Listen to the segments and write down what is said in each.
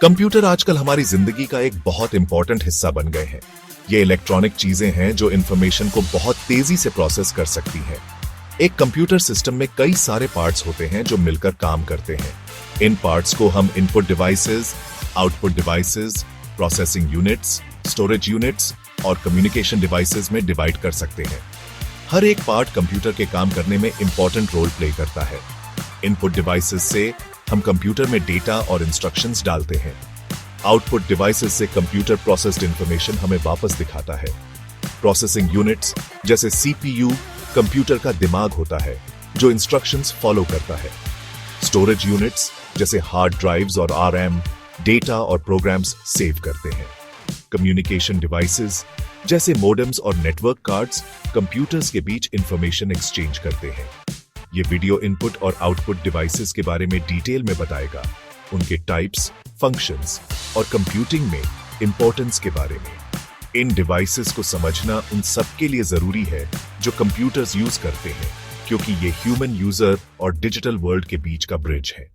Computer आजकल हमारी जिंदगी का एक बहुत इंपॉर्टेंट हिस्सा बन गए हैं। ये इलेक्ट्रॉनिक चीजें हैं जो इंफॉर्मेशन को बहुत तेजी से प्रोसेस कर सकती हैं। एक कंप्यूटर सिस्टम में कई सारे पार्ट्स होते हैं जो मिलकर काम करते हैं। इन पार्ट्स को हम input devices, output devices, processing units, storage units और कम्युनिकेशन डिवाइसेस में डिवाइड कर सकते हैं। हर एक पार्ट कंप्यूटर के काम करने में इंपॉर्टेंट रोल प्ले करता है। इनपुट डिवाइसेस से हम कंप्यूटर में डेटा और इंस्ट्रक्शंस डालते हैं। आउटपुट डिवाइसेस से कंप्यूटर प्रोसेस्ड इंफॉर्मेशन हमें वापस दिखाता है। प्रोसेसिंग यूनिट्स जैसे सीपीयू कंप्यूटर का दिमाग होता है जो इंस्ट्रक्शंस फॉलो करता है। स्टोरेज यूनिट्स जैसे हार्ड ड्राइव्स और आरएम डेटा और प्रोग्राम्स सेव करते हैं। कम्युनिकेशन डिवाइसेस जैसे मोडेम्स और नेटवर्क कार्ड्स कंप्यूटर्स के बीच इंफॉर्मेशन एक्सचेंज करते हैं। ये वीडियो इनपुट और आउटपुट डिवाइसेस के बारे में डिटेल में बताएगा, उनके टाइप्स, फंक्शंस और कंप्यूटिंग में इंपॉर्टेंस के बारे में। इन डिवाइसेस को समझना उन सब के लिए जरूरी है जो कंप्यूटर्स यूज करते हैं, क्योंकि ये ह्यूमन यूजर और डिजिटल वर्ल्ड के बीच का ब्रिज है।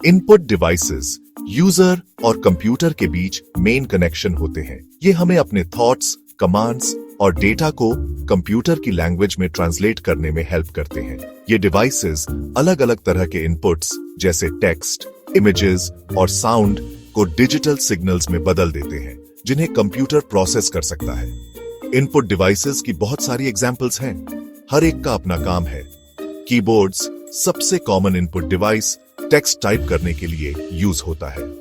इनपुट डिवाइसेस यूजर और कंप्यूटर के बीच मेन कनेक्शन होते हैं। ये हमें अपने थॉट्स, कमांड्स और डेटा को कंप्यूटर की लैंग्वेज में ट्रांसलेट करने में हेल्प करते हैं। ये डिवाइसेस अलग अलग तरह के इनपुट्स जैसे टेक्स्ट, इमेजेस और साउंड को डिजिटल सिग्नल्स में बदल देते हैं, जिन्हें कंप्यूटर प्रोसेस कर सकता है। इनपुट डिवाइसेस की बहुत सारी एग्जांपल्स हैं, हर एक का अपना काम है। कीबोर्ड्स सबसे common input device text type करने के लिए यूज होता है।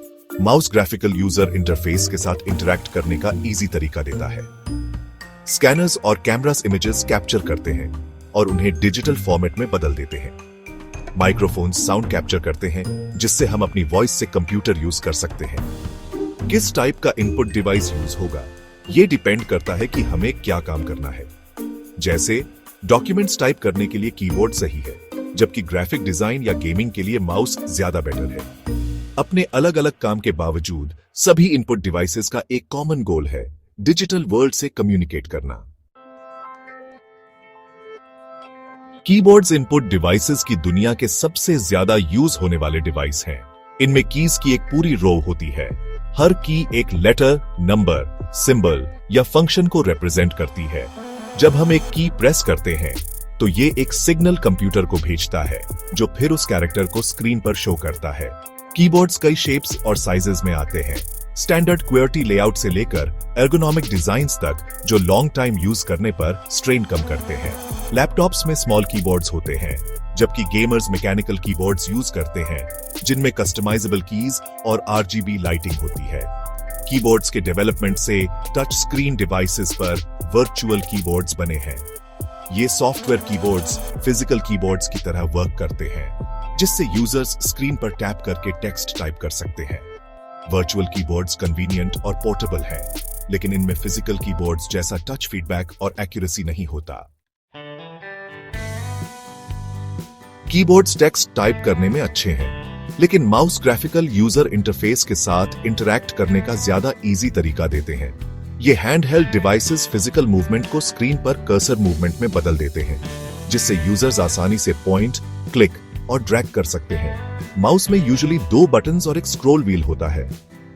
माउस ग्राफिकल यूजर इंटरफेस के साथ इंटरैक्ट करने का इजी तरीका देता है। स्कैनर्स और कैमरास इमेजेस कैप्चर करते हैं और उन्हें डिजिटल फॉर्मेट में बदल देते हैं। माइक्रोफोन्स साउंड कैप्चर करते हैं, जिससे हम अपनी वॉइस से कंप्यूटर यूज कर सकते हैं। किस टाइप का इनपुट डिवाइस यूज होगा, यह डिपेंड करता है कि हमें क्या काम करना है। जैसे डॉक्यूमेंट्स टाइप करने के लिए कीबोर्ड सही है, जबकि ग्राफिक डिजाइन या गेमिंग के लिए माउस ज्यादा बेटर है। अपने अलग अलग काम के बावजूद सभी इनपुट डिवाइसेस का एक कॉमन गोल है, डिजिटल वर्ल्ड से कम्युनिकेट करना। कीबोर्ड्स इनपुट डिवाइसेस की दुनिया के सबसे ज्यादा यूज होने वाले डिवाइस हैं। इनमें कीज की एक पूरी रो होती है। हर की एक लेटर, नंबर, सिंबल या फंक्शन को रिप्रेजेंट करती है। जब हम एक की प्रेस करते हैं तो ये एक सिग्नल कंप्यूटर को भेजता है, जो फिर उस कैरेक्टर को स्क्रीन पर शो करता है। कीबोर्ड्स कई शेप्स और साइजेस में आते हैं, स्टैंडर्ड क्वेर्टी लेआउट से लेकर एर्गोनॉमिक डिजाइन्स तक, जो लॉन्ग टाइम यूज करने पर स्ट्रेन कम करते हैं। लैपटॉप्स में स्मॉल कीबोर्ड्स होते हैं, जबकि गेमर्स मैकेनिकल कीबोर्ड्स यूज करते हैं, जिनमें कस्टमाइजेबल कीज और आरजीबी लाइटिंग होती है। कीबोर्ड्स के डेवलपमेंट से टच स्क्रीन डिवाइसेस पर वर्चुअल कीबोर्ड्स बने हैं। ये सॉफ्टवेयर कीबोर्ड्स फिजिकल कीबोर्ड्स की तरह वर्क करते हैं, जिससे यूजर्स स्क्रीन पर टैप करके टेक्स्ट टाइप कर सकते हैं। वर्चुअल कीबोर्ड्स कन्वीनियंट और पोर्टेबल हैं, लेकिन इनमें फिजिकल कीबोर्ड्स जैसा टच फीडबैक और एक्यूरेसी नहीं होता। कीबोर्ड्स टेक्स्ट टाइप करने में अच्छे हैं, लेकिन माउस ग्राफिकल यूजर इंटरफेस के साथ इंटरैक्ट करने का ज्यादा इजी तरीका देते हैं। ये हैंडहेल्ड डिवाइसेस फिजिकल मूवमेंट को स्क्रीन पर कर्सर मूवमेंट में बदल देते हैं, जिससे यूजर्स आसानी से पॉइंट, क्लिक और ड्रैग कर सकते हैं। माउस में यूजुअली 2 बटन्स और एक स्क्रॉल व्हील होता है।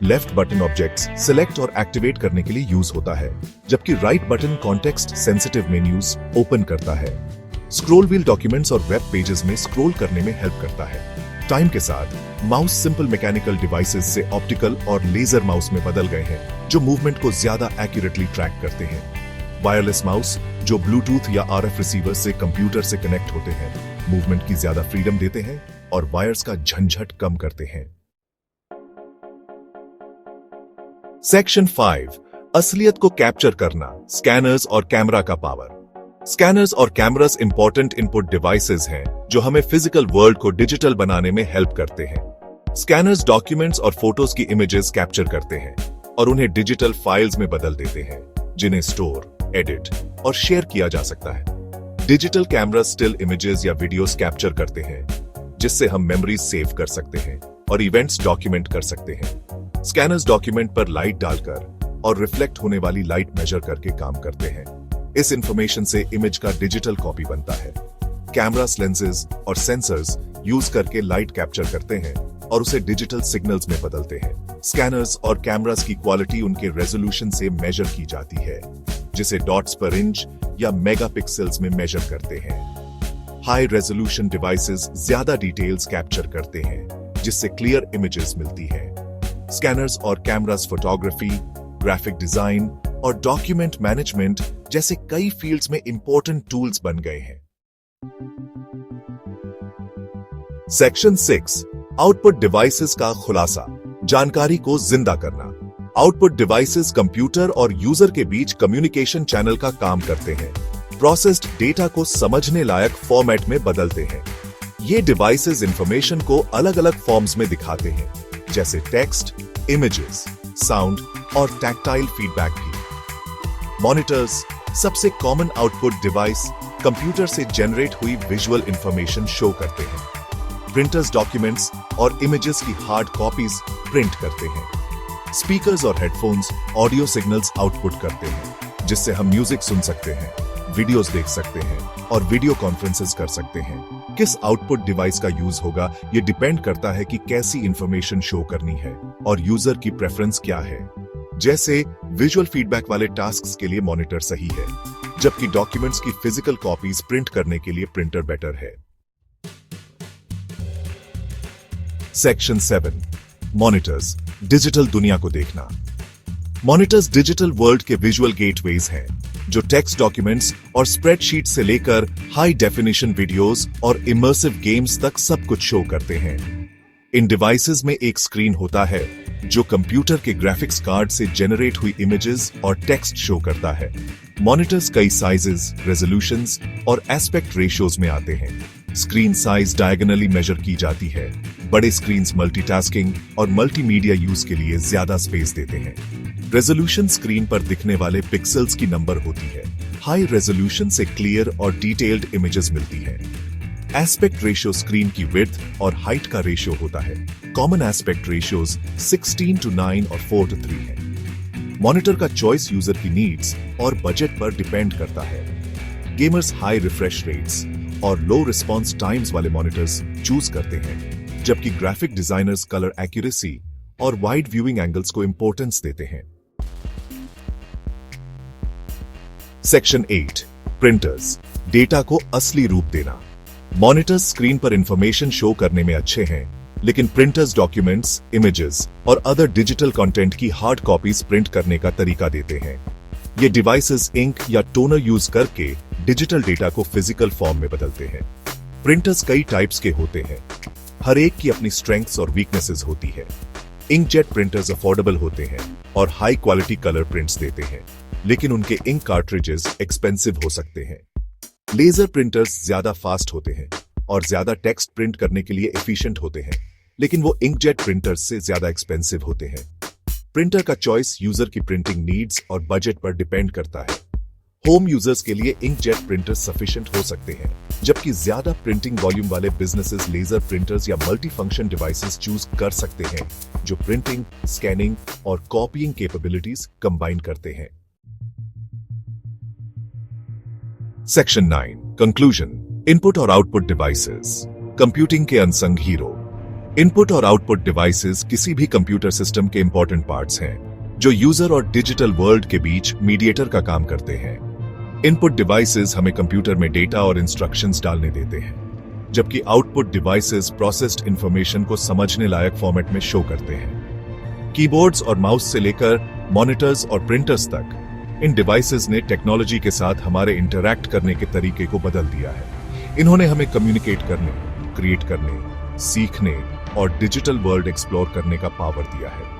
लेफ्ट बटन ऑब्जेक्ट्स सिलेक्ट और एक्टिवेट करने के लिए यूज होता है, जबकि right button context sensitive menus open करता है। स्क्रॉल व्हील डॉक्यूमेंट्स और वेब पेजेस में स्क्रॉल करने में हेल्प करता है। टाइम के साथ माउस सिंपल मैकेनिकल डिवाइसेस से ऑप्टिकल और लेजर माउस में बदल गए हैं, जो मूवमेंट को ज्यादा एक्यूरेटली ट्रैक करते हैं। वायरलेस माउस, जो ब्लूटूथ या आरएफ रिसीवर से कंप्यूटर से कनेक्ट होते हैं, मूवमेंट की ज्यादा फ्रीडम देते हैं और वायर्स का झंझट कम करते हैं। सेक्शन 5, असलियत को कैप्चर करना, स्कैनर्स और कैमरा का पावर। स्कैनर्स और कैमरास इंपॉर्टेंट इनपुट डिवाइसेस हैं, जो हमें फिजिकल वर्ल्ड को डिजिटल बनाने में हेल्प करते हैं। स्कैनर्स डॉक्यूमेंट्स और फोटोज की इमेजेस कैप्चर करते हैं और उन्हें डिजिटल फाइल्स में बदल देते हैं, जिन्हें स्टोर, एडिट और शेयर किया जा सकता है। डिजिटल कैमरा स्टिल इमेजेस या वीडियोस कैप्चर करते हैं, जिससे हम मेमोरीज सेव कर सकते हैं और इवेंट्स डॉक्यूमेंट कर सकते हैं। स्कैनर्स डॉक्यूमेंट पर लाइट डालकर और रिफ्लेक्ट होने वाली लाइट मेजर करके काम करते हैं। इस इंफॉर्मेशन से इमेज का डिजिटल कॉपी बनता है। कैमरास, लेंसेज और सेंसर्स यूज करके लाइट कैप्चर करते हैं और उसे डिजिटल सिग्नल्स में बदलते हैं। स्कैनर्स और कैमरास की क्वालिटी उनके रेजोल्यूशन से मेजर की जाती है, जिसे डॉट्स पर इंच या मेगापिक्सेल्स में मेजर करते हैं। हाई रेजोल्यूशन डिवाइसेस ज्यादा डिटेल्स कैप्चर करते हैं, जिससे क्लियर इमेजेस मिलती हैं। स्कैनर्स और कैमरास फोटोग्राफी, ग्राफिक डिजाइन और डॉक्यूमेंट मैनेजमेंट जैसे कई फील्ड्स में इंपॉर्टेंट टूल्स बन गए हैं। सेक्शन 6, आउटपुट डिवाइसेस का खुलासा, जानकारी को जिंदा करना। आउटपुट डिवाइसेस कंप्यूटर और यूजर के बीच कम्युनिकेशन चैनल का काम करते हैं। प्रोसेस्ड डेटा को समझने लायक फॉर्मेट में बदलते हैं। ये डिवाइसेस इंफॉर्मेशन को अलग अलग फॉर्म्स में दिखाते हैं, जैसे टेक्स्ट, इमेजेस, साउंड और टैक्टाइल फीडबैक भी। मॉनिटर्स सबसे कॉमन आउटपुट डिवाइस कंप्यूटर से जनरेट हुई विजुअल इंफॉर्मेशन शो करते हैं। प्रिंटर्स डॉक्यूमेंट्स और इमेजेस की हार्ड कॉपीज प्रिंट करते हैं। स्पीकर्स और हेडफोन्स ऑडियो सिग्नल्स आउटपुट करते हैं, जिससे हम म्यूजिक सुन सकते हैं, वीडियोस देख सकते हैं और वीडियो कॉन्फ्रेंसेस कर सकते हैं। किस आउटपुट डिवाइस का यूज होगा ये डिपेंड करता है कि कैसी इंफॉर्मेशन शो करनी है और यूजर की प्रेफरेंस क्या है। जैसे विजुअल फीडबैक वाले टास्क्स के लिए मॉनिटर सही है, जबकि डॉक्यूमेंट्स की फिजिकल कॉपीज प्रिंट करने के लिए प्रिंटर बेटर है। सेक्शन 7, मॉनिटर्स, डिजिटल दुनिया को देखना। मॉनिटर्स डिजिटल वर्ल्ड के विजुअल गेटवेज हैं, जो टेक्स्ट डॉक्यूमेंट्स और स्प्रेडशीट से लेकर हाई डेफिनेशन वीडियोस और इमर्सिव गेम्स तक सब कुछ शो करते हैं। इन डिवाइसेस में एक स्क्रीन होता है जो कंप्यूटर के ग्राफिक्स कार्ड से जनरेट हुई इमेजेस और टेक्स्ट शो करता है। मॉनिटर्स कई साइजेस, रेजोल्यूशंस और एस्पेक्ट रेशियोज में आते हैं। स्क्रीन साइज डायगोनली मेजर की जाती है। बड़े स्क्रीन्स मल्टीटास्किंग और मल्टीमीडिया यूज के लिए ज्यादा स्पेस देते हैं। रेजोल्यूशन स्क्रीन पर दिखने वाले पिक्सेल्स की नंबर होती है। हाई रेजोल्यूशन से क्लियर और डिटेल्ड इमेजेस मिलती है। एस्पेक्ट रेशियो स्क्रीन की विड्थ और हाइट का रेशियो होता है। कॉमन एस्पेक्ट रेशियोज 16:9 और 4:3 है। मॉनिटर का चॉइस यूजर की नीड्स और बजट पर डिपेंड करता है। गेमर्स हाई रिफ्रेश रेट्स और लो रिस्पॉन्स टाइम्स वाले मॉनिटर्स चूज करते हैं, जबकि ग्राफिक डिजाइनर्स कलर एक्यूरेसी और वाइड व्यूइंग एंगल्स को इंपॉर्टेंस देते हैं। सेक्शन 8, प्रिंटर्स, डेटा को असली रूप देना। मॉनिटर्स स्क्रीन पर इंफॉर्मेशन शो करने में अच्छे हैं, लेकिन प्रिंटर्स डॉक्यूमेंट्स, इमेजेस और अदर डिजिटल कंटेंट की हार्ड कॉपीज प्रिंट करने का तरीका देते हैं। ये डिवाइसेस इंक या टोनर यूज करके डिजिटल डेटा को फिजिकल फॉर्म में बदलते हैं। प्रिंटर्स कई टाइप्स के होते हैं, हर एक की अपनी स्ट्रेंथ्स और वीकनेसेस होती है। इंकजेट प्रिंटर्स अफोर्डेबल होते हैं और हाई क्वालिटी कलर प्रिंट्स देते हैं, लेकिन उनके इंक कार्ट्रिजेस एक्सपेंसिव हो सकते हैं। लेजर प्रिंटर्स ज्यादा फास्ट होते हैं और ज्यादा टेक्स्ट प्रिंट करने के लिए एफिशिएंट होते हैं, लेकिन वो इंकजेट प्रिंटर्स से ज्यादा एक्सपेंसिव होते हैं। प्रिंटर का चॉइस यूजर की प्रिंटिंग नीड्स और बजट पर डिपेंड करता है। होम यूजर्स के लिए इंकजेट प्रिंटर्स सफिशिएंट हो सकते हैं, जबकि ज्यादा प्रिंटिंग वॉल्यूम वाले बिजनेसेस लेजर प्रिंटर्स या मल्टी फंक्शन डिवाइसेस चूज कर सकते हैं, जो प्रिंटिंग, स्कैनिंग और कॉपीइंग कैपेबिलिटीज कंबाइन करते हैं। सेक्शन 9, कंक्लूजन, इनपुट और आउटपुट डिवाइसेस, कंप्यूटिंग के अनसंग हीरो। इनपुट और आउटपुट डिवाइसेस किसी भी कंप्यूटर सिस्टम के इंपॉर्टेंट पार्ट्स हैं, जो यूजर और डिजिटल वर्ल्ड के बीच मीडिएटर का काम करते हैं। इनपुट डिवाइसेस हमें कंप्यूटर में डेटा और इंस्ट्रक्शंस डालने देते हैं, जबकि आउटपुट डिवाइसेस प्रोसेस्ड इंफॉर्मेशन को समझने लायक फॉर्मेट में शो करते हैं। कीबोर्ड्स और माउस से लेकर मॉनिटर्स और प्रिंटर्स तक, इन डिवाइसेस ने टेक्नोलॉजी के साथ हमारे इंटरैक्ट करने के तरीके को बदल दिया है। इन्होंने हमें कम्युनिकेट करने, क्रिएट करने, सीखने और डिजिटल वर्ल्ड एक्सप्लोर करने का पावर दिया है।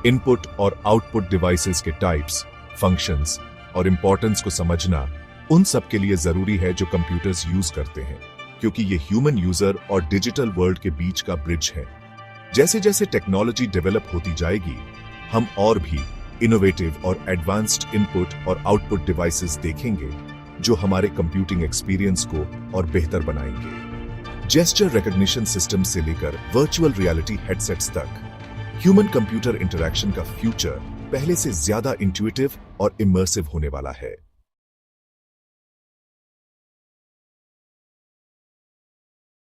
इनपुट और आउटपुट डिवाइसेस के टाइप्स, फंक्शंस और इंपॉर्टेंस को समझना उन सब के लिए जरूरी है जो कंप्यूटर्स यूज करते हैं, क्योंकि ये ह्यूमन यूजर और डिजिटल वर्ल्ड के बीच का ब्रिज है। जैसे जैसे टेक्नोलॉजी डेवलप होती जाएगी, हम और भी इनोवेटिव और एडवांस्ड इनपुट और आउटपुट डिवाइसेस देखेंगे, जो हमारे कंप्यूटिंग एक्सपीरियंस को और बेहतर बनाएंगे। जेस्चर रिकॉग्निशन सिस्टम से लेकर वर्चुअल रियलिटी हेडसेट्स तक, ह्यूमन कंप्यूटर इंटरैक्शन का फ्यूचर पहले से ज्यादा इंट्यूटिव और इमर्सिव होने वाला है।